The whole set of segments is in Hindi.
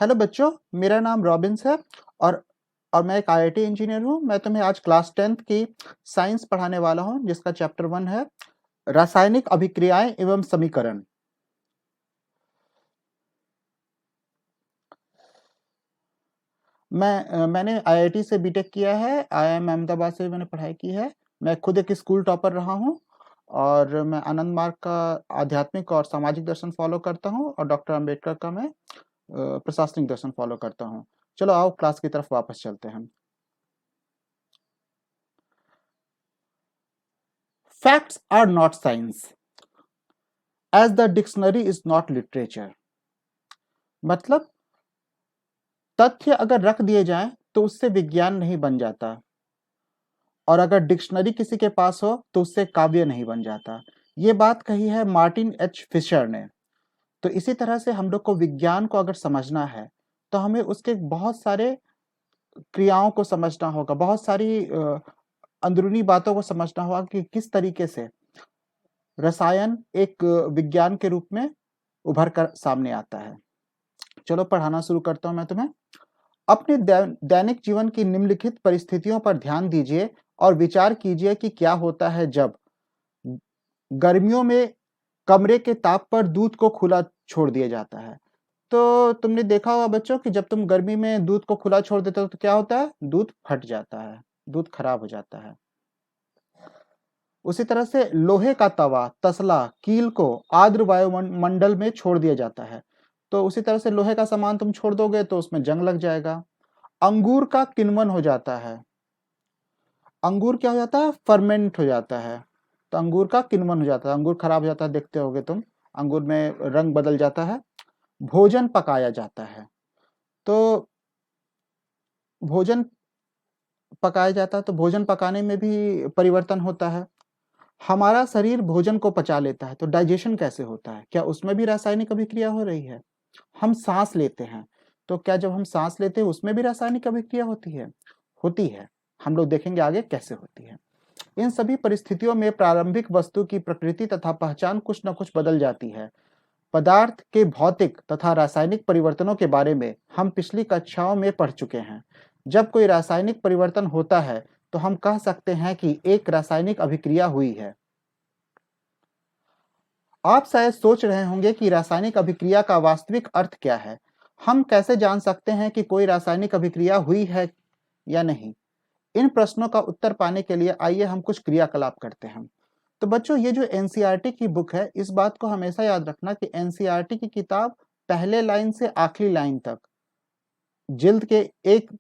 हेलो बच्चों, मेरा नाम रॉबिन्स है और मैं एक आईआईटी इंजीनियर हूँ। मैं तुम्हें आज क्लास 10th की साइंस पढ़ाने वाला हूँ, जिसका चैप्टर 1 है रासायनिक अभिक्रियाएं एवं समीकरण। मैंने आईआईटी से बीटेक किया है। आईआईएम अहमदाबाद से भी मैंने पढ़ाई की है। मैं खुद एक स्कूल टॉपर रहा हूँ और मैं आनंद मार्ग का आध्यात्मिक और सामाजिक दर्शन फॉलो करता हूँ और डॉक्टर अंबेडकर का मैं प्रशासनिक दर्शन फॉलो करता हूँ। चलो आओ क्लास की तरफ वापस चलते हैं। Facts are not science, as the dictionary is not literature. मतलब तथ्य अगर रख दिए जाएं तो उससे विज्ञान नहीं बन जाता, और अगर डिक्शनरी किसी के पास हो तो उससे काव्य नहीं बन जाता। ये बात कही है मार्टिन एच फिशर ने। तो इसी तरह से हम लोग को विज्ञान को अगर समझना है तो हमें उसके बहुत सारे क्रियाओं को समझना होगा, बहुत सारी अंदरूनी बातों को समझना होगा कि किस तरीके से रसायन एक विज्ञान के रूप में उभर कर सामने आता है। चलो पढ़ाना शुरू करता हूं मैं तुम्हें। अपने दैनिक जीवन की निम्नलिखित परिस्थितियों पर ध्यान दीजिए और विचार कीजिए कि क्या होता है जब गर्मियों में कमरे के ताप पर दूध को खुला छोड़ दिया जाता है। तो तुमने देखा होगा बच्चों कि जब तुम गर्मी में दूध को खुला छोड़ देते हो तो क्या होता है, दूध फट जाता है, दूध खराब हो जाता है। उसी तरह से लोहे का तवा, तसला, कील को आर्द्र वायुमंडल में छोड़ दिया जाता है। तो उसी तरह से लोहे का सामान तुम छोड़ दोगे तो उसमें जंग लग जाएगा। अंगूर का किण्वन हो जाता है। अंगूर क्या हो जाता है, फर्मेंट हो जाता है। तो अंगूर का किण्वन हो जाता है, अंगूर खराब हो जाता है, देखते होगे तुम, अंगूर में रंग बदल जाता है। भोजन पकाया जाता है। तो भोजन पकाया जाता है तो भोजन पकाने में भी परिवर्तन होता है। हमारा शरीर भोजन को पचा लेता है, तो डाइजेशन कैसे होता है, क्या उसमें भी रासायनिक अभिक्रिया हो रही है? हम सांस लेते हैं, तो क्या जब हम सांस लेते हैं उसमें भी रासायनिक अभिक्रिया होती है? होती है। हम लोग देखेंगे आगे कैसे होती है। इन सभी परिस्थितियों में प्रारंभिक वस्तु की प्रकृति तथा पहचान कुछ न कुछ बदल जाती है। पदार्थ के भौतिक तथा रासायनिक परिवर्तनों के बारे में हम पिछली कक्षाओं में पढ़ चुके हैं। जब कोई रासायनिक परिवर्तन होता है तो हम कह सकते हैं कि एक रासायनिक अभिक्रिया हुई है। आप शायद सोच रहे होंगे कि रासायनिक अभिक्रिया का वास्तविक अर्थ क्या है। हम कैसे जान सकते हैं कि कोई रासायनिक अभिक्रिया हुई है या नहीं? इन प्रश्नों का उत्तर पाने के लिए आइए हम कुछ क्रियाकलाप करते हैं। तो बच्चों, ये जो एनसीईआरटी की बुक है, इस बात को हमेशा याद रखना कि एनसीईआरटी की किताब पहले लाइन से आखिरी लाइन तक, जिल्द के एक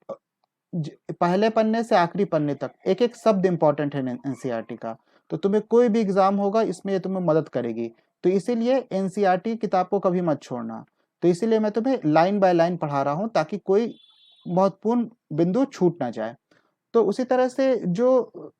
पहले पन्ने से आखिरी पन्ने तक एक एक शब्द इंपॉर्टेंट है एनसीईआरटी का। तो तुम्हें कोई भी एग्जाम होगा इसमें ये तुम्हें मदद करेगी। तो इसीलिए एनसीईआरटी किताब को कभी मत छोड़ना। तो इसीलिए मैं तुम्हें लाइन बाय लाइन पढ़ा रहा हूँ ताकि कोई महत्वपूर्ण बिंदु छूट ना जाए। तो उसी तरह से जो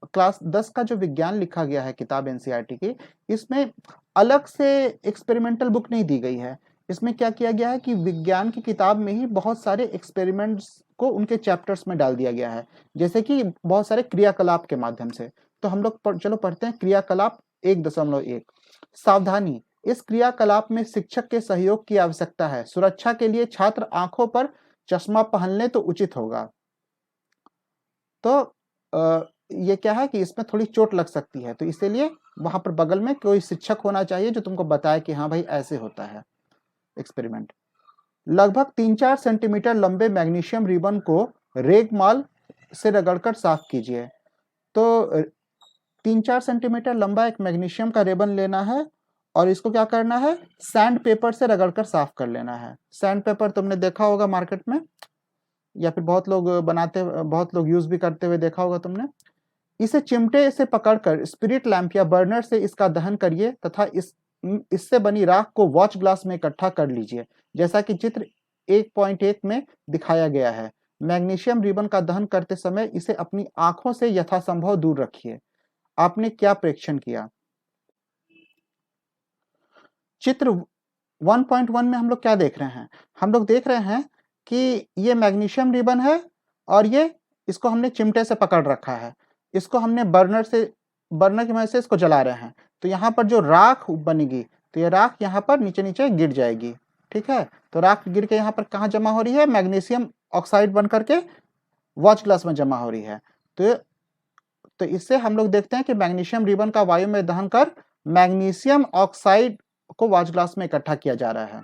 क्लास 10 का जो विज्ञान लिखा गया है किताब एनसीईआरटी की, इसमें अलग से एक्सपेरिमेंटल बुक नहीं दी गई है। इसमें क्या किया गया है कि विज्ञान की किताब में ही बहुत सारे एक्सपेरिमेंट्स को उनके चैप्टर्स में डाल दिया गया है, जैसे कि बहुत सारे क्रियाकलाप के माध्यम से। तो हम लोग चलो पढ़ते हैं क्रियाकलाप 1.1। सावधानी, इस क्रियाकलाप में शिक्षक के सहयोग की आवश्यकता है। सुरक्षा के लिए छात्र आंखों पर चश्मा पहन ले तो उचित होगा। तो ये क्या है कि इसमें थोड़ी चोट लग सकती है, तो इसीलिए वहां पर बगल में कोई शिक्षक होना चाहिए जो तुमको बताए कि हाँ भाई ऐसे होता है एक्सपेरिमेंट। लगभग 3-4 सेंटीमीटर लंबे मैग्नीशियम रिबन को रेगमाल से रगड़कर साफ कीजिए। तो 3-4 सेंटीमीटर लंबा एक मैग्नीशियम का रिबन लेना है और इसको क्या करना है, सैंड पेपर से रगड़कर साफ कर लेना है। सैंड पेपर तुमने देखा होगा मार्केट में, या फिर बहुत लोग यूज भी करते हुए देखा होगा तुमने। इसे चिमटे से पकड़कर स्पिरिट लैंप या बर्नर से इसका दहन करिए तथा इससे बनी राख को वॉच ग्लास में इकट्ठा कर लीजिए, जैसा कि चित्र 1.1 में दिखाया गया है। मैग्नीशियम रिबन का दहन करते समय इसे अपनी आंखों से यथासंभव दूर रखिए। आपने क्या प्रेक्षण किया? चित्र 1.1 में हम लोग क्या देख रहे हैं? हम लोग देख रहे हैं कि ये मैग्नीशियम रिबन है और ये इसको हमने चिमटे से पकड़ रखा है। इसको हमने बर्नर की मदद से इसको जला रहे हैं। तो यहाँ पर जो राख बनेगी, तो ये राख यहाँ पर नीचे नीचे गिर जाएगी। ठीक है। तो राख गिर के यहाँ पर कहाँ जमा हो रही है, मैग्नीशियम ऑक्साइड बन करके वॉच ग्लास में जमा हो रही है। तो इससे हम लोग देखते हैं कि मैग्नीशियम रिबन का वायु में दहन कर मैग्नीशियम ऑक्साइड को वॉच ग्लास में इकट्ठा किया जा रहा है।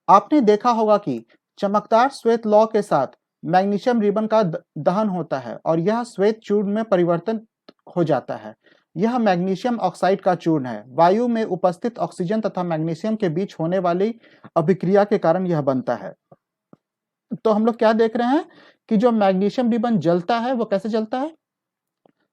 आपने देखा होगा कि चमकदार श्वेत लौ के साथ मैग्नीशियम रिबन का दहन होता है और यह श्वेत चूर्ण में परिवर्तन हो जाता है। यह मैग्नीशियम ऑक्साइड का चूर्ण है। वायु में उपस्थित ऑक्सीजन तथा मैग्नीशियम के बीच होने वाली अभिक्रिया के कारण यह बनता है। तो हम लोग क्या देख रहे हैं कि जो मैग्नीशियम रिबन जलता है वो कैसे जलता है,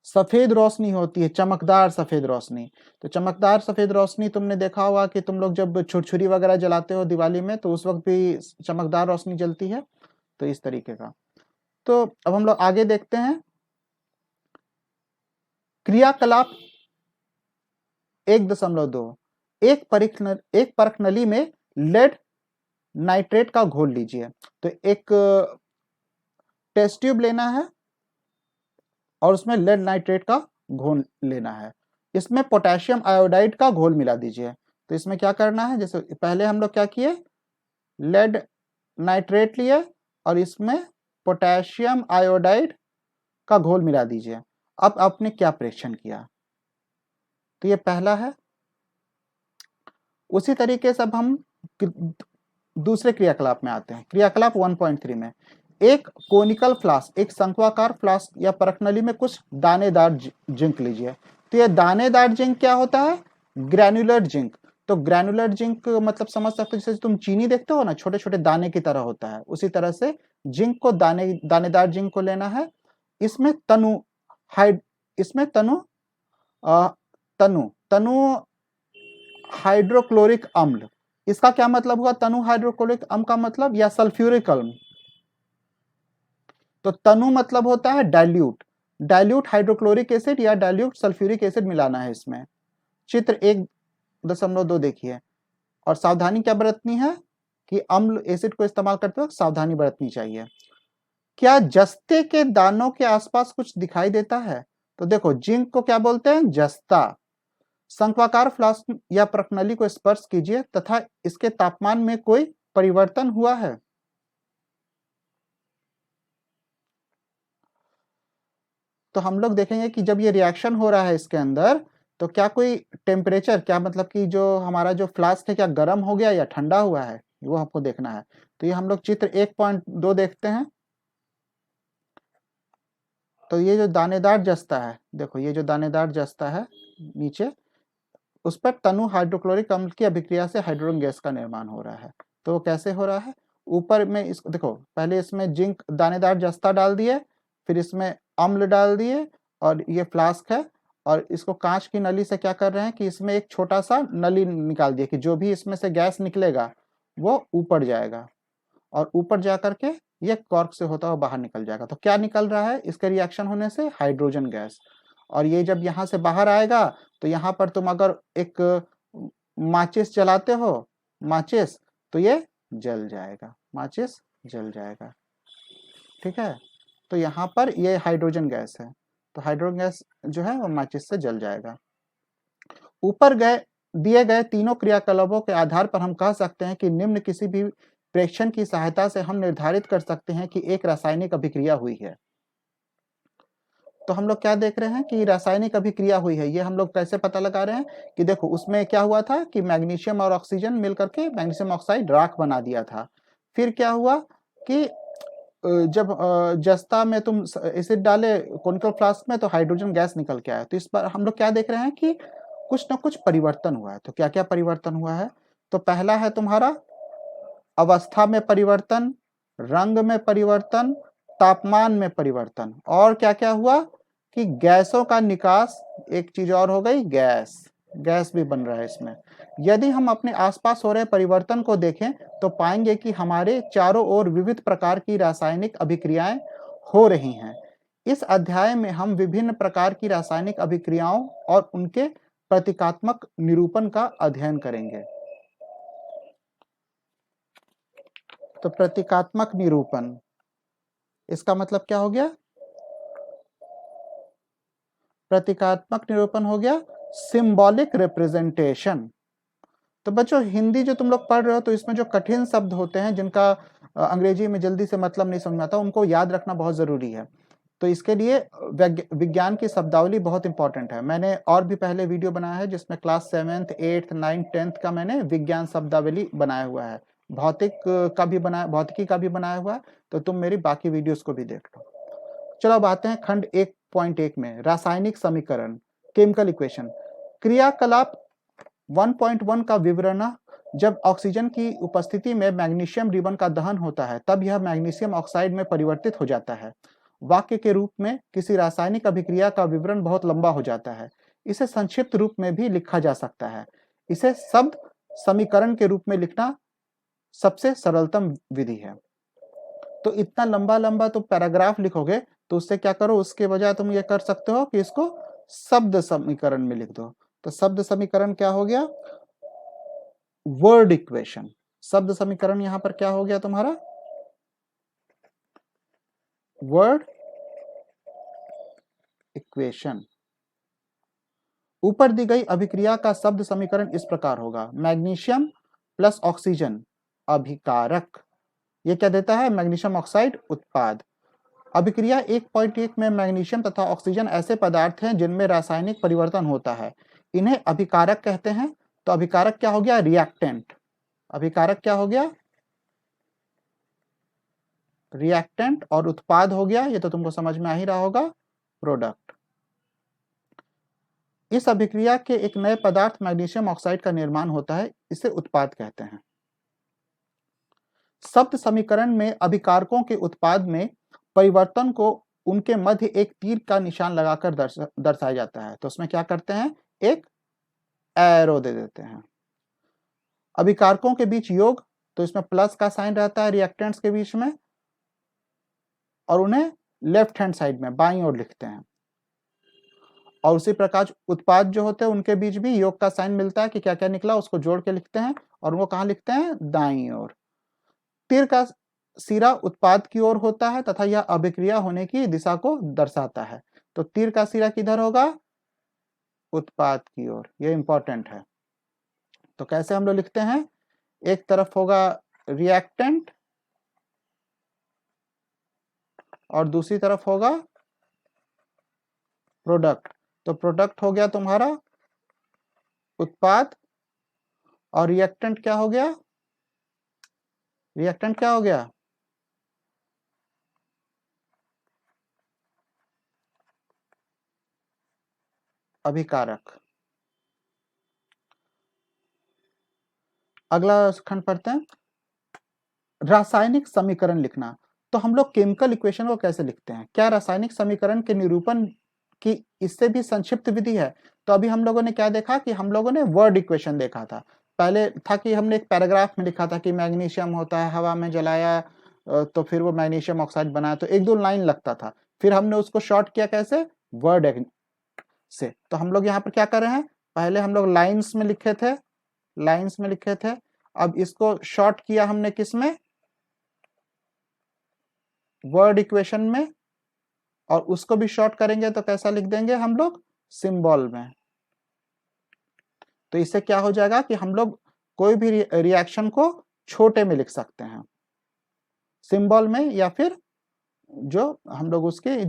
सफेद रोशनी होती है, चमकदार सफेद रोशनी। तो चमकदार सफेद रोशनी तुमने देखा होगा कि तुम लोग जब छुरछुरी वगैरह जलाते हो दिवाली में तो उस वक्त भी चमकदार रोशनी जलती है। तो इस तरीके का। तो अब हम लोग आगे देखते हैं क्रियाकलाप 1.2। एक परख नली में लेड नाइट्रेट का घोल लीजिए। तो एक टेस्ट ट्यूब लेना है और उसमें लेड नाइट्रेट का घोल लेना है। इसमें पोटेशियम आयोडाइड का घोल मिला दीजिए। तो इसमें क्या करना है, जैसे पहले हम लोग क्या किए, लेड नाइट्रेट लिए और इसमें पोटेशियम आयोडाइड का घोल मिला दीजिए। अब आपने क्या परीक्षण किया, तो ये पहला है। उसी तरीके से अब हम दूसरे क्रियाकलाप में आते हैं। क्रियाकलाप 1.3 में एक कोनिकल फ्लास्क, एक शंक्वाकार फ्लास्क या परखनली में कुछ दानेदार जिंक लीजिए। तो ये दानेदार जिंक क्या होता है, ग्रैन्युलर जिंक। तो ग्रैन्युलर जिंक मतलब समझ सकते हो, जैसे तुम चीनी देखते हो ना, छोटे छोटे दाने की तरह होता है, उसी तरह से जिंक को दानेदार जिंक को लेना है। इसमें तनु हाइड्रोक्लोरिक अम्ल। इसका क्या मतलब हुआ, तनु हाइड्रोक्लोरिक अम्ल का मतलब, या सल्फ्यूरिक अम्ल। तो तनु मतलब होता है डाइल्यूट हाइड्रोक्लोरिक एसिड या डाइल्यूट सल्फ्यूरिक एसिड मिलाना है इसमें। चित्र 1.2 देखिए। और सावधानी क्या बरतनी है कि अम्ल एसिड को इस्तेमाल करते वक्त सावधानी बरतनी चाहिए। क्या जस्ते के दानों के आसपास कुछ दिखाई देता है, तो देखो जिंक को क्या बोलते हैं, जस्ता। शंक्वाकार फ्लास्क या प्रकनली को स्पर्श कीजिए तथा इसके तापमान में कोई परिवर्तन हुआ है। तो हम लोग देखेंगे कि जब ये रिएक्शन हो रहा है इसके अंदर, तो क्या कोई टेम्परेचर, क्या मतलब कि जो हमारा जो फ्लास्क है क्या गर्म हो गया या ठंडा हुआ है, वो हमको देखना है। तो ये हम लोग चित्र 1.2 देखते हैं। तो ये जो दानेदार जस्ता है, देखो ये जो दानेदार जस्ता है नीचे, उस पर तनु हाइड्रोक्लोरिक अम्ल की अभिक्रिया से हाइड्रोजन गैस का निर्माण हो रहा है। तो वो कैसे हो रहा है, ऊपर में इसको देखो, पहले इसमें जिंक दानेदार जस्ता डाल दिए, फिर इसमें अम्ल डाल दिए, और ये फ्लास्क है, और इसको कांच की नली से क्या कर रहे हैं कि इसमें एक छोटा सा नली निकाल दिए कि जो भी इसमें से गैस निकलेगा वो ऊपर जाएगा, और ऊपर जा करके ये कॉर्क से होता हुआ बाहर निकल जाएगा। तो क्या निकल रहा है, इसके रिएक्शन होने से हाइड्रोजन गैस। और ये जब यहाँ से बाहर आएगा तो यहाँ पर तुम अगर एक माचिस जलाते हो, माचिस, तो ये जल जाएगा, माचिस जल जाएगा। ठीक है। तो यहाँ पर ये हाइड्रोजन गैस है, तो हाइड्रोजन गैस जो है वो माचिस से जल जाएगा। ऊपर दिए गए तीनों क्रियाकलापों के आधार पर हम कह सकते हैं कि निम्न किसी भी प्रेक्षण की सहायता से हम निर्धारित कर सकते हैं कि एक रासायनिक अभिक्रिया हुई है। तो हम लोग क्या देख रहे हैं कि रासायनिक अभिक्रिया हुई है। ये हम लोग कैसे पता लगा रहे हैं कि देखो उसमें क्या हुआ था कि मैग्नीशियम और ऑक्सीजन मिलकर के मैग्नीशियम ऑक्साइड राख बना दिया था। फिर क्या हुआ कि जब जस्ता में तुम एसिड डाले कोनिकल फ्लास्क में, तो हाइड्रोजन गैस निकल के आया। तो इस पर हम लोग क्या देख रहे हैं कि कुछ ना कुछ परिवर्तन हुआ है। तो क्या क्या परिवर्तन हुआ है, तो पहला है तुम्हारा अवस्था में परिवर्तन, रंग में परिवर्तन, तापमान में परिवर्तन, और क्या क्या हुआ कि गैसों का निकास, एक चीज और हो गई, गैस भी बन रहा है इसमें। यदि हम अपने आसपास हो रहे परिवर्तन को देखें तो पाएंगे कि हमारे चारों ओर विविध प्रकार की रासायनिक अभिक्रियाएं हो रही हैं। इस अध्याय में हम विभिन्न प्रकार की रासायनिक अभिक्रियाओं और उनके प्रतीकात्मक निरूपण का अध्ययन करेंगे। तो प्रतीकात्मक निरूपण, इसका मतलब क्या हो गया, प्रतीकात्मक निरूपण हो गया सिंबॉलिक रिप्रेजेंटेशन। तो बच्चों हिंदी जो तुम लोग पढ़ रहे हो तो इसमें जो कठिन शब्द होते हैं जिनका अंग्रेजी में जल्दी से मतलब नहीं समझ में आता, उनको याद रखना बहुत जरूरी है। तो इसके लिए विज्ञान की शब्दावली बहुत इंपॉर्टेंट है। मैंने और भी पहले वीडियो बनाया है जिसमें class 7th 8th 9th 10th का मैंने विज्ञान शब्दावली बनाया हुआ है, भौतिकी का भी बनाया हुआ है, तो तुम मेरी बाकी वीडियोस को भी देख लो। चलो अब आते हैं खंड 1.1 में, रासायनिक समीकरण, केमिकल इक्वेशन। क्रियाकलाप 1.1 का विवरण, जब ऑक्सीजन की उपस्थिति में मैग्नीशियम रिबन का दहन होता है तब यह मैग्नीशियम ऑक्साइड में परिवर्तित हो जाता है। वाक्य के रूप में किसी रासायनिक अभिक्रिया का विवरण बहुत लंबा हो जाता है, इसे संक्षिप्त रूप में भी लिखा जा सकता है। इसे शब्द समीकरण के रूप में लिखना सबसे सरलतम विधि है। तो इतना लंबा लंबा तो पैराग्राफ लिखोगे तो उससे क्या करो, उसके बजाय तुम ये कर सकते हो कि इसको शब्द समीकरण में लिख दो। तो शब्द समीकरण क्या हो गया, वर्ड इक्वेशन। शब्द समीकरण यहां पर क्या हो गया तुम्हारा, वर्ड इक्वेशन। ऊपर दी गई अभिक्रिया का शब्द समीकरण इस प्रकार होगा, मैग्नीशियम प्लस ऑक्सीजन अभिकारक, ये क्या देता है, मैग्नीशियम ऑक्साइड उत्पाद। अभिक्रिया 1.1 में मैग्नीशियम तथा ऑक्सीजन ऐसे पदार्थ हैं जिनमें रासायनिक परिवर्तन होता है, इन्हें अभिकारक कहते हैं। तो अभिकारक क्या हो गया, रिएक्टेंट। अभिकारक क्या हो गया, रिएक्टेंट। और उत्पाद हो गया, ये तो तुमको समझ में आ ही रहा होगा, प्रोडक्ट। इस अभिक्रिया के एक नए पदार्थ मैग्नीशियम ऑक्साइड का निर्माण होता है, इसे उत्पाद कहते हैं। शब्द समीकरण में अभिकारकों के उत्पाद में परिवर्तन को उनके मध्य एक तीर का निशान लगाकर दर्शाया जाता है। तो उसमें क्या करते हैं, एक एरो दे देते हैं। अभिकारकों के बीच योग, तो इसमें प्लस का साइन रहता है रिएक्टेंट्स के बीच में, और उन्हें लेफ्ट हैंड साइड में बाईं ओर लिखते हैं। और उसी प्रकार उत्पाद जो होते हैं उनके बीच भी योग का साइन मिलता है कि क्या क्या निकला उसको जोड़ के लिखते हैं, और वो कहां लिखते हैं, दाईं ओर। तीर का सिरा उत्पाद की ओर होता है तथा यह अभिक्रिया होने की दिशा को दर्शाता है। तो तीर का सिरा किधर होगा, उत्पाद की ओर, यह इंपॉर्टेंट है। तो कैसे हम लोग लिखते हैं, एक तरफ होगा रिएक्टेंट और दूसरी तरफ होगा प्रोडक्ट। तो प्रोडक्ट हो गया तुम्हारा उत्पाद, और रिएक्टेंट क्या हो गया, रिएक्टेंट क्या हो गया, अभिकारक। अगला खंड पढ़ते हैं, रासायनिक समीकरण लिखना। तो हम लोग केमिकल इक्वेशन को कैसे लिखते हैं, क्या रासायनिक समीकरण के निरूपण की इससे भी संक्षिप्त विधि है। तो अभी हम लोगों ने क्या देखा कि हम लोगों ने वर्ड इक्वेशन देखा था। पहले था कि हमने एक पैराग्राफ में लिखा था कि मैग्नीशियम होता है, हवा में जलाया तो फिर वो मैग्नीशियम ऑक्साइड बनाया, तो एक दो लाइन लगता था। फिर हमने उसको शॉर्ट किया कैसे, वर्ड से। तो हम लोग यहाँ पर क्या कर रहे हैं, पहले हम लोग लाइन्स में लिखे थे, लाइन्स में लिखे थे, अब इसको शॉर्ट किया हमने किस में, वर्ड इक्वेशन में, और उसको भी शॉर्ट करेंगे तो कैसा लिख देंगे हम लोग, सिंबल में। तो इससे क्या हो जाएगा कि हम लोग कोई भी रिएक्शन को छोटे में लिख सकते हैं, सिंबल में, या फिर जो हम लोग उसके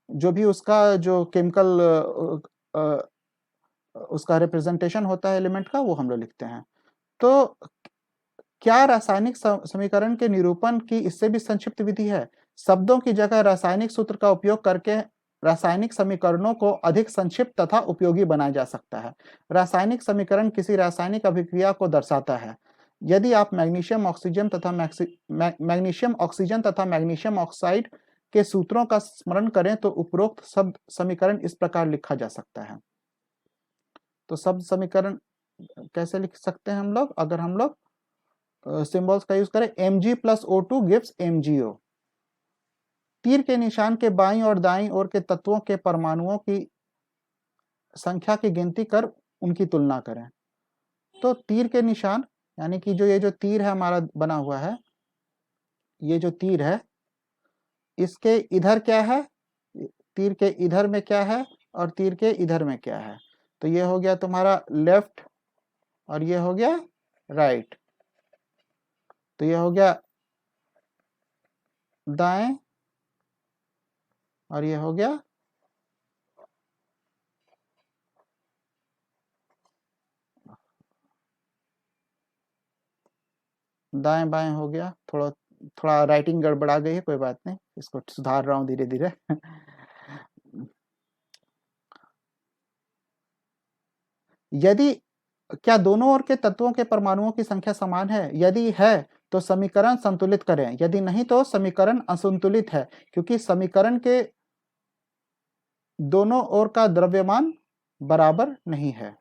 जो भी उसका जो केमिकल उसका रिप्रेजेंटेशन होता है एलिमेंट का, वो हम लोग लिखते हैं। तो क्या रासायनिक समीकरण के निरूपण की इससे भी संक्षिप्त विधि है, शब्दों की जगह रासायनिक सूत्र का उपयोग करके रासायनिक समीकरणों को अधिक संक्षिप्त तथा उपयोगी बनाया जा सकता है। रासायनिक समीकरण किसी रासायनिक अभिक्रिया को दर्शाता है। यदि आप मैग्नीशियम ऑक्सीजन तथा मैग्नीशियम ऑक्साइड के सूत्रों का स्मरण करें तो उपरोक्त शब्द समीकरण इस प्रकार लिखा जा सकता है। तो शब्द समीकरण कैसे लिख सकते हैं हम लोग, अगर हम लोग सिंबल्स का यूज करें, Mg plus O2 gives MgO। तीर के निशान के बाईं और दाईं ओर के तत्वों के परमाणुओं की संख्या की गिनती कर उनकी तुलना करें। तो तीर के निशान यानी कि जो ये जो तीर है हमारा बना हुआ है, ये जो तीर है इसके इधर क्या है, तीर के इधर में क्या है और तीर के इधर में क्या है। तो ये हो गया तुम्हारा लेफ्ट और ये हो गया राइट। तो ये हो गया दाएं और ये हो गया दाएं बाएं हो गया। थोड़ा थोड़ा राइटिंग गड़बड़ा गई है, कोई बात नहीं, इसको सुधार रहा हूं धीरे धीरे। यदि क्या दोनों ओर के तत्वों के परमाणुओं की संख्या समान है? यदि है तो समीकरण संतुलित करें, यदि नहीं तो समीकरण असंतुलित है, क्योंकि समीकरण के दोनों ओर का द्रव्यमान बराबर नहीं है।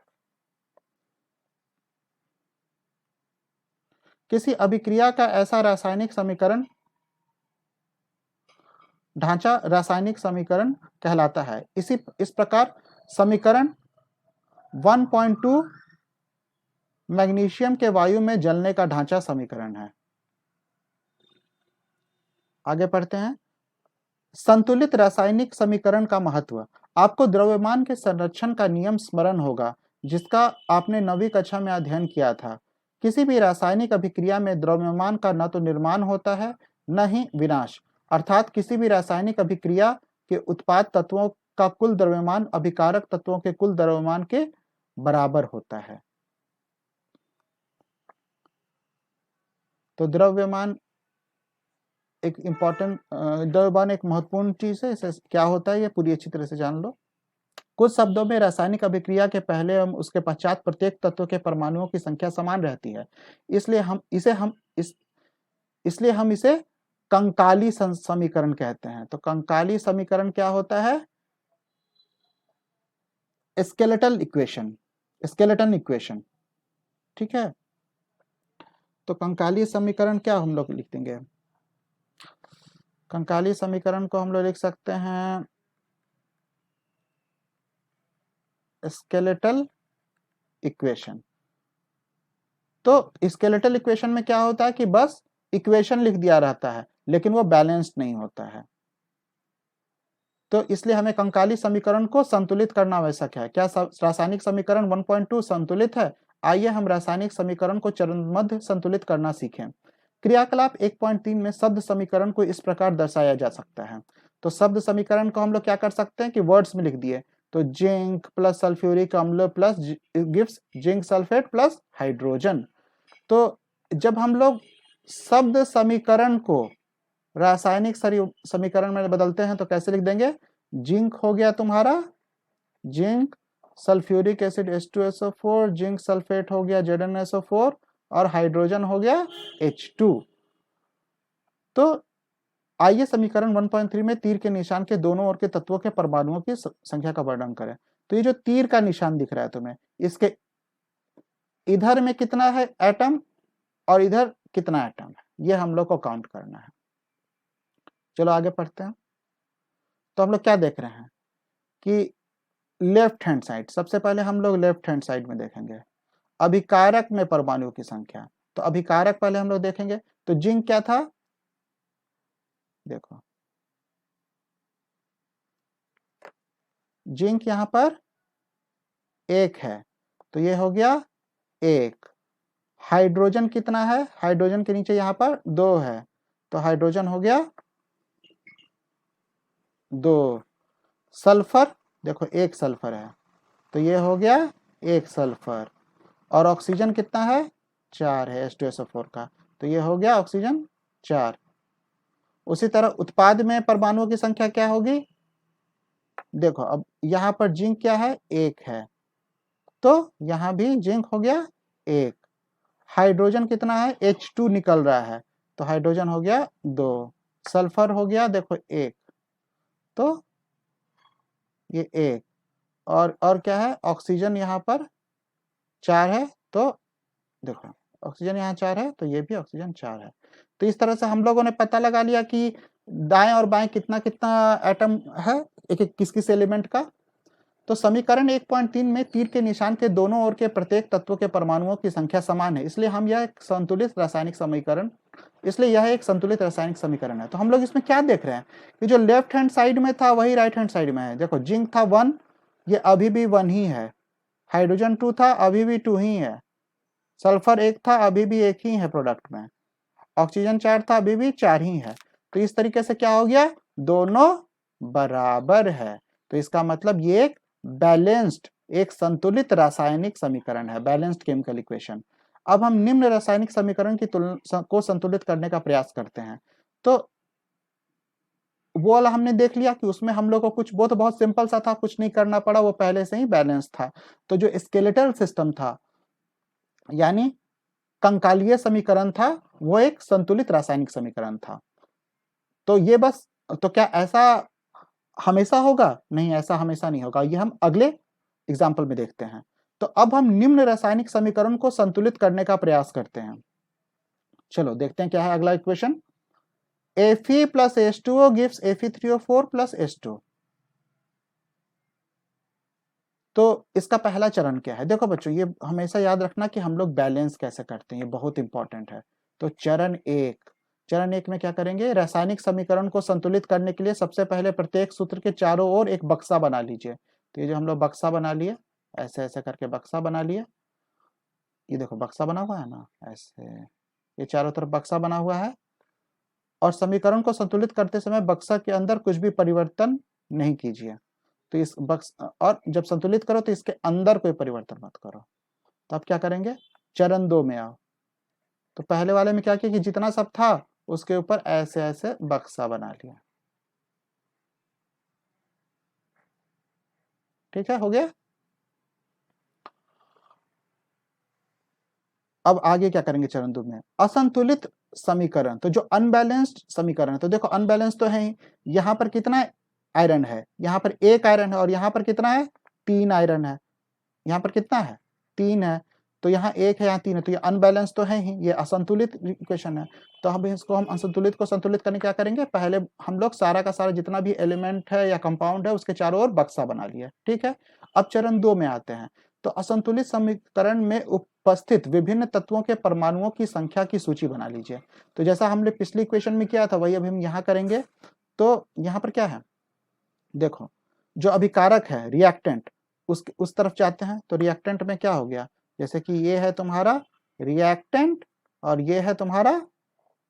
किसी अभिक्रिया का ऐसा रासायनिक समीकरण ढांचा रासायनिक समीकरण कहलाता है। इस प्रकार समीकरण 1.2 मैग्नीशियम के वायु में जलने का ढांचा समीकरण है। आगे पढ़ते हैं। संतुलित रासायनिक समीकरण का महत्व। आपको द्रव्यमान के संरक्षण का नियम स्मरण होगा, जिसका आपने 9वीं कक्षा में अध्ययन किया था। किसी भी रासायनिक अभिक्रिया में द्रव्यमान का न तो निर्माण होता है न ही विनाश, अर्थात किसी भी रासायनिक अभिक्रिया के उत्पाद तत्वों का कुल द्रव्यमान अभिकारक तत्वों के कुल द्रव्यमान के बराबर होता है। तो द्रव्यमान एक द्रव्यमान एक महत्वपूर्ण चीज है। इसे क्या होता है ये पूरी अच्छी तरह से जान लो। कुछ शब्दों में रासायनिक अभिक्रिया के पहले एवं उसके पश्चात प्रत्येक तत्व के परमाणुओं की संख्या समान रहती है, इसलिए हम इसे कंकाली समीकरण कहते हैं। तो कंकाली समीकरण क्या होता है? स्केलेटल इक्वेशन, ठीक है। तो कंकाली समीकरण क्या हम लोग लिख देंगे? कंकाली समीकरण को हम लोग लिख सकते हैं स्केलेटल इक्वेशन। तो स्केलेटल इक्वेशन में क्या होता है कि बस इक्वेशन लिख दिया रहता है, लेकिन वो बैलेंस्ड नहीं होता है। तो इसलिए हमें कंकाली समीकरण को संतुलित करना आवश्यक है। क्या रासायनिक समीकरण 1.2 संतुलित है? आइए हम रासायनिक समीकरण को चरणबद्ध संतुलित करना सीखें। क्रियाकलाप 1.3 में शब्द समीकरण को इस प्रकार दर्शाया जा सकता है। तो शब्द समीकरण को हम लोग क्या कर सकते हैं कि वर्ड्स में लिख दिए। तो जिंक प्लस सल्फ्यूरिक अम्ल plus gives zinc sulphate plus hydrogen. तो जब हम लोग शब्द समीकरण को रासायनिक समीकरण में बदलते हैं तो कैसे लिख देंगे? जिंक हो गया तुम्हारा zinc, sulphuric acid H2SO4, zinc sulphate हो गया ZnSO4 और हाइड्रोजन हो गया H2। तो आइए समीकरण 1.3 में तीर के निशान के दोनों ओर के तत्वों के परमाणुओं की संख्या का वर्णन करें। तो ये जो तीर का निशान दिख रहा है तुम्हें, इसके इधर में कितना है एटम और इधर कितना एटम है, ये हम लोग को काउंट करना है। चलो आगे पढ़ते हैं। तो हम लोग क्या देख रहे हैं कि लेफ्ट हैंड साइड, सबसे पहले हम लोग लेफ्ट हैंड साइड में देखेंगे अभिकारक में परमाणुओं की संख्या। तो अभिकारक पहले हम लोग देखेंगे। तो जिंक क्या था? देखो जिंक यहां पर 1 है, तो ये हो गया 1। हाइड्रोजन कितना है? हाइड्रोजन के नीचे यहां पर 2 है, तो हाइड्रोजन हो गया 2। सल्फर देखो 1 सल्फर है, तो ये हो गया 1 सल्फर। और ऑक्सीजन कितना है? 4 है H2SO4 का, तो ये हो गया ऑक्सीजन 4। उसी तरह उत्पाद में परमाणुओं की संख्या क्या होगी? देखो अब यहां पर जिंक क्या है? 1 है, तो यहां भी जिंक हो गया 1। हाइड्रोजन कितना है? H2 निकल रहा है, तो हाइड्रोजन हो गया 2। सल्फर हो गया देखो 1, तो ये 1। और क्या है? ऑक्सीजन यहाँ पर 4 है, तो देखो ऑक्सीजन यहाँ 4 है, तो ये भी ऑक्सीजन 4 है। तो इस तरह से हम लोगों ने पता लगा लिया कि दाएं और बाएं कितना कितना एटम है एक एक किस किस एलिमेंट का। तो समीकरण 1.3 में तीर के निशान के दोनों ओर के प्रत्येक तत्व के परमाणुओं की संख्या समान है, इसलिए हम यह संतुलित रासायनिक समीकरण इसलिए यह एक संतुलित रासायनिक समीकरण है। तो हम लोग इसमें क्या देख रहे हैं कि जो लेफ्ट हैंड साइड में था वही राइट हैंड साइड में है। देखो जिंक था 1, ये अभी भी 1 ही है। हाइड्रोजन 2 था, अभी भी 2 ही है। सल्फर 1 था, अभी भी 1 ही है प्रोडक्ट में। ऑक्सीजन 4 था, अभी भी 4 ही है। तो इस तरीके से क्या हो गया, दोनों बराबर है। तो इसका मतलब ये एक बैलेंस्ड, एक संतुलित रासायनिक समीकरण है, बैलेंस्ड केमिकल इक्वेशन। अब हम निम्न रासायनिक समीकरण की तुलना को संतुलित करने का प्रयास करते हैं। तो वो वाला हमने देख लिया कि उसमें हम लोग को कुछ बहुत सिंपल सा था, कुछ नहीं करना पड़ा, वो पहले से ही बैलेंस था। तो जो स्केलेटल सिस्टम था यानी कंकालीय समीकरण था, वो एक संतुलित रासायनिक समीकरण था। तो ये बस, तो क्या ऐसा हमेशा होगा? नहीं, ऐसा हमेशा नहीं होगा। ये हम अगले एग्जाम्पल में देखते हैं। तो अब हम निम्न रासायनिक समीकरण को संतुलित करने का प्रयास करते हैं। चलो देखते हैं क्या है अगला equation. Fe plus H2O gives Fe3O4 plus H2। तो इसका पहला चरण क्या है? देखो बच्चों, ये हमेशा याद रखना कि हम लोग बैलेंस कैसे करते हैं, ये बहुत इंपॉर्टेंट है। तो चरण एक में क्या करेंगे, रासायनिक समीकरण को संतुलित करने के लिए सबसे पहले प्रत्येक सूत्र के चारों ओर एक बक्सा बना लीजिए। तो ये जो हम लोग बक्सा बना लिए, ऐसे ऐसे करके बक्सा बना लिए। ये देखो बक्सा बना हुआ है ना, ऐसे ये चारों तरफ बक्सा बना हुआ है। और समीकरण को संतुलित करते समय बक्सा के अंदर कुछ भी परिवर्तन नहीं कीजिए। तो इस बक्स और जब संतुलित करो तो इसके अंदर कोई परिवर्तन मत करो। तो अब क्या करेंगे, चरण 2 में आओ। तो पहले वाले में क्या किया कि जितना सब था उसके ऊपर ऐसे ऐसे बक्सा बना लिया। ठीक है, हो गया। अब आगे क्या करेंगे चरण 2 में, असंतुलित समीकरण। तो जो अनबैलेंस्ड समीकरण है, तो देखो अनबैलेंस तो है ही। यहाँ पर कितना आयरन है, यहाँ पर 1 आयरन है, और यहाँ पर कितना है, 3 आयरन है। यहाँ पर कितना है, 3 है। तो यहाँ 1 है, यहाँ 3 है, तो ये अनबैलेंस तो है ही, ये असंतुलित इक्वेशन है। तो हम इसको, हम असंतुलित को संतुलित करने क्या करेंगे, पहले हम लोग सारा का सारा जितना भी एलिमेंट है या कंपाउंड है उसके चारों ओर बक्सा बना लिया। ठीक है, अब चरण 2 में आते हैं। तो असंतुलित समीकरण में उपस्थित विभिन्न तत्वों के परमाणुओं की संख्या की सूची बना लीजिए। तो जैसा हमने पिछली इक्वेशन में किया था वही अभी हम यहाँ करेंगे। तो यहाँ पर क्या है, देखो जो अभिकारक है, रिएक्टेंट, उस तरफ जाते हैं। तो रिएक्टेंट में क्या हो गया, जैसे कि ये है तुम्हारा रिएक्टेंट और ये है तुम्हारा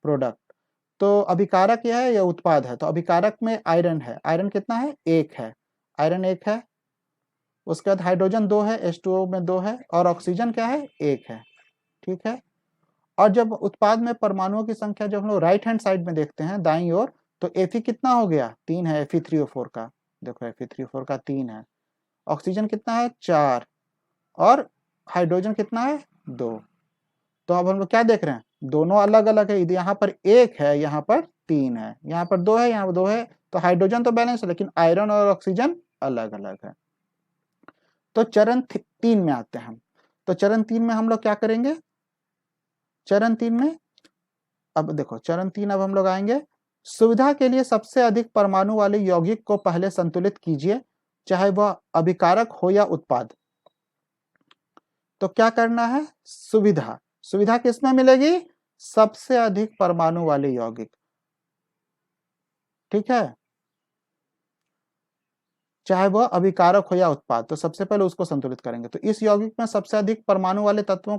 प्रोडक्ट। तो अभिकारक यह है, यह उत्पाद है। तो अभिकारक में आयरन है, आयरन कितना है, 1 है, आयरन 1 है। उसके बाद हाइड्रोजन 2 है, H2O में 2 है, और ऑक्सीजन क्या है, 1 है। ठीक है, और जब उत्पाद में परमाणुओं की संख्या जब हम लोग राइट हैंड साइड में देखते हैं दाईं ओर, तो Fe कितना हो गया, 3 है, Fe3O4 का। देखो Fe3O4 का 3 है। ऑक्सीजन कितना है, 4, और हाइड्रोजन कितना है, 2। तो अब हम लोग क्या देख रहे हैं, दोनों अलग अलग है। यहाँ पर 1 है, यहाँ पर 3 है, यहाँ पर 2 है, यहाँ पर 2 है। तो हाइड्रोजन तो बैलेंस है, लेकिन आयरन और ऑक्सीजन अलग अलग है। तो चरण 3 में आते हैं हम। तो चरण 3 में हम लोग क्या करेंगे, चरण 3 में, अब देखो चरण 3 अब हम लोग आएंगे। सुविधा के लिए सबसे अधिक परमाणु वाले यौगिक को पहले संतुलित कीजिए, चाहे वह अभिकारक हो या उत्पाद। तो क्या करना है, सुविधा, सुविधा किसमें मिलेगी, सबसे अधिक परमाणु वाले यौगिक। ठीक है, चाहे वह अभिकारक हो या उत्पाद। तो सबसे पहले उसको संतुलित करेंगे। तो इस यौगिक में सबसे अधिक परमाणु वाले तत्व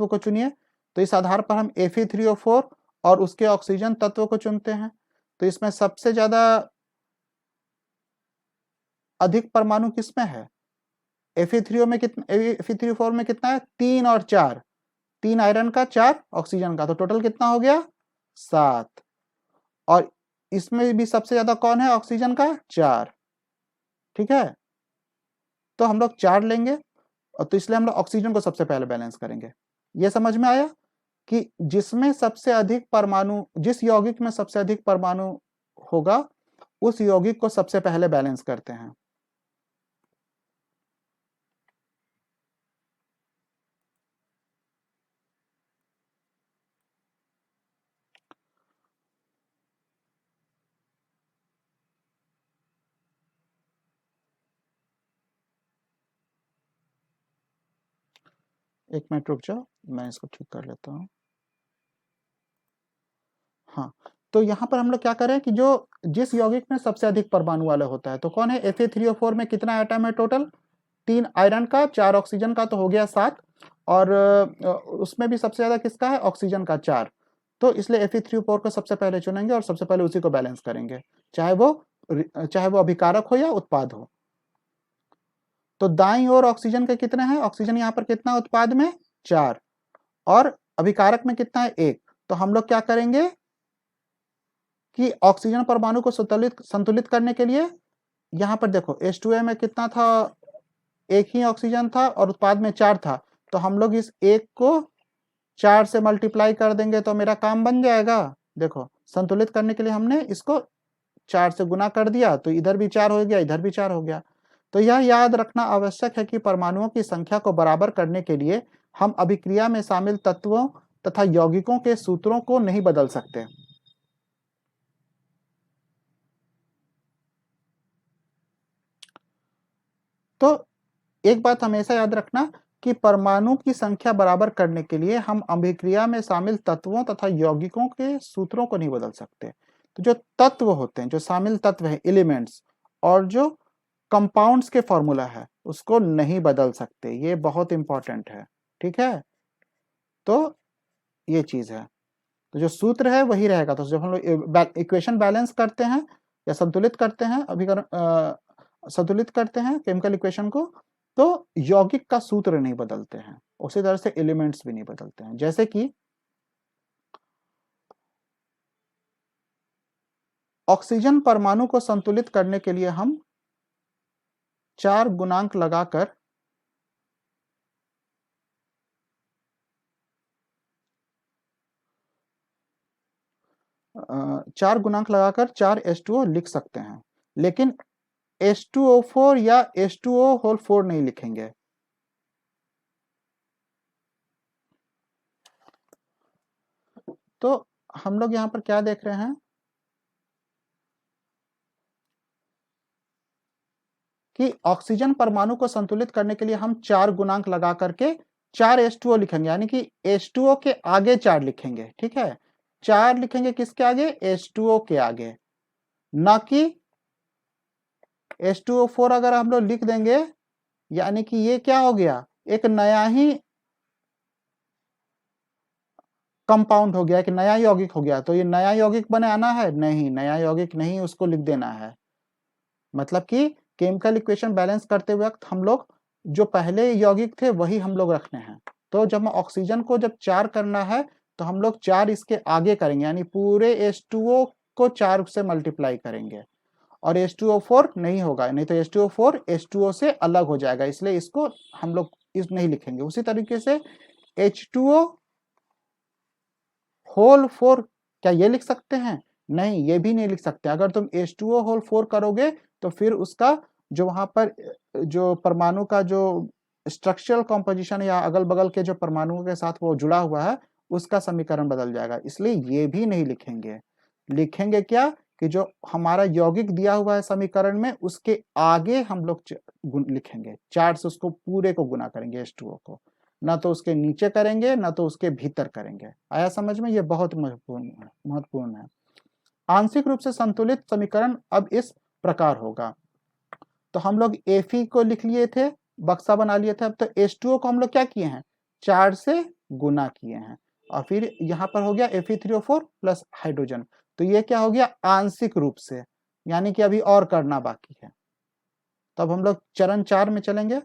को चुनिए। तो इस आधार पर हम Fe3O4 और उसके ऑक्सीजन तत्व को चुनते हैं। तो इसमें सबसे ज्यादा अधिक परमाणु किसमें है, Fe3O में कितना, Fe3O4 में कितना है, 3 और 4, 3 आयरन का, 4 ऑक्सीजन का। तो टोटल कितना हो गया, 7। और इसमें भी सबसे ज्यादा कौन है, ऑक्सीजन का, 4। ठीक है, तो हम लोग 4 लेंगे, और तो इसलिए हम लोग ऑक्सीजन को सबसे पहले बैलेंस करेंगे। ये समझ में आया कि जिसमें सबसे अधिक परमाणु, जिस यौगिक में सबसे अधिक परमाणु होगा उस यौगिक को सबसे पहले बैलेंस करते हैं। एक मिनट रुक जाओ, मैं इसको ठीक कर लेता हूँ। हाँ, तो यहाँ पर हम लोग क्या करें कि जो जिस यौगिक में सबसे अधिक परमाणु वाला होता है तो कौन है, Fe3O4 में कितना एटम है टोटल, 3 आयरन का, 4 ऑक्सीजन का, तो हो गया 7। और उसमें भी सबसे ज्यादा किसका है, ऑक्सीजन का 4। तो इसलिए Fe3O4 को सबसे पहले चुनेंगे और सबसे पहले उसी को बैलेंस करेंगे, चाहे वो अभिकारक हो या उत्पाद हो। तो दाईं ओर ऑक्सीजन के कितने हैं, ऑक्सीजन यहाँ पर कितना उत्पाद में 4 और अभिकारक में कितना है 1। तो हम लोग क्या करेंगे कि ऑक्सीजन परमाणु को संतुलित करने के लिए यहाँ पर देखो H2A में कितना था, एक ही ऑक्सीजन था और उत्पाद में 4 था, तो हम लोग इस एक को 4 से मल्टीप्लाई कर देंगे तो मेरा काम बन जाएगा। देखो संतुलित करने के लिए हमने इसको 4 से गुना कर दिया तो इधर भी 4 हो गया, इधर भी 4 हो गया। तो यह याद रखना आवश्यक है कि परमाणुओं की संख्या को बराबर करने के लिए हम अभिक्रिया में शामिल तत्वों तथा यौगिकों के सूत्रों को नहीं बदल सकते। तो एक बात हमेशा याद रखना कि परमाणु की संख्या बराबर करने के लिए हम अभिक्रिया में शामिल तत्वों तथा यौगिकों के सूत्रों को नहीं बदल सकते। तो जो तत्व होते हैं, जो शामिल तत्व हैं, एलिमेंट्स, और जो कंपाउंड्स के फॉर्मूला है उसको नहीं बदल सकते, ये बहुत इंपॉर्टेंट है, ठीक है। तो ये चीज है, तो जो सूत्र है वही रहेगा। तो जब हम लोग इक्वेशन बैलेंस करते हैं या संतुलित करते हैं, संतुलित करते हैं केमिकल इक्वेशन को, तो यौगिक का सूत्र नहीं बदलते हैं, उसी तरह से एलिमेंट्स भी नहीं बदलते हैं। जैसे कि ऑक्सीजन परमाणु को संतुलित करने के लिए हम 4 गुणांक लगाकर 4 H2O लिख सकते हैं, लेकिन H2O4 या H2O होल 4 नहीं लिखेंगे। तो हम लोग यहाँ पर क्या देख रहे हैं कि ऑक्सीजन परमाणु को संतुलित करने के लिए हम 4 गुणांक लगा करके 4 H2O लिखेंगे, यानी कि H2O के आगे 4 लिखेंगे, ठीक है। 4 लिखेंगे किसके आगे, H2O के आगे, ना कि H2O4 अगर हम लोग लिख देंगे यानी कि ये क्या हो गया, एक नया ही कंपाउंड हो गया, एक नया यौगिक हो गया। तो ये नया यौगिक बनाना है, नहीं, नया यौगिक नहीं, उसको लिख देना है। मतलब कि केमिकल इक्वेशन बैलेंस करते वक्त हम लोग जो पहले यौगिक थे वही हम लोग रखने हैं। तो जब ऑक्सीजन को जब 4 करना है तो हम लोग 4 इसके आगे करेंगे, यानी पूरे H2O को 4 से मल्टीप्लाई करेंगे, और H2O4 नहीं होगा, नहीं तो H2O4 H2O से अलग हो जाएगा, इसलिए इसको हम लोग इस नहीं लिखेंगे। उसी तरीके से H2O होल 4 क्या ये लिख सकते हैं, नहीं, ये भी नहीं लिख सकते। अगर तुम H2O होल 4 करोगे तो फिर उसका जो वहां पर जो परमाणु का जो स्ट्रक्चरल कॉम्पोजिशन या अगल बगल के जो परमाणुओं के साथ वो जुड़ा हुआ है उसका समीकरण बदल जाएगा, इसलिए ये भी नहीं लिखेंगे। लिखेंगे क्या कि जो हमारा यौगिक दिया हुआ है समीकरण में उसके आगे हम लोग लिखेंगे, 4 से उसको पूरे को गुना करेंगे H2O को, ना तो उसके नीचे करेंगे ना तो उसके भीतर करेंगे। आया समझ में, ये बहुत महत्वपूर्ण है। आंशिक रूप से संतुलित समीकरण अब इस प्रकार होगा। तो हम लोग Fe को लिख लिए थे, बक्सा बना लिए थे, अब तो H2O को हम लोग क्या किए हैं, 4 से गुना किए हैं, और फिर यहाँ पर हो गया Fe3O4 प्लस हाइड्रोजन। तो ये क्या हो गया, आंशिक रूप से, यानी कि अभी और करना बाकी है। तब हम लोग चरण 4 में चलेंगे।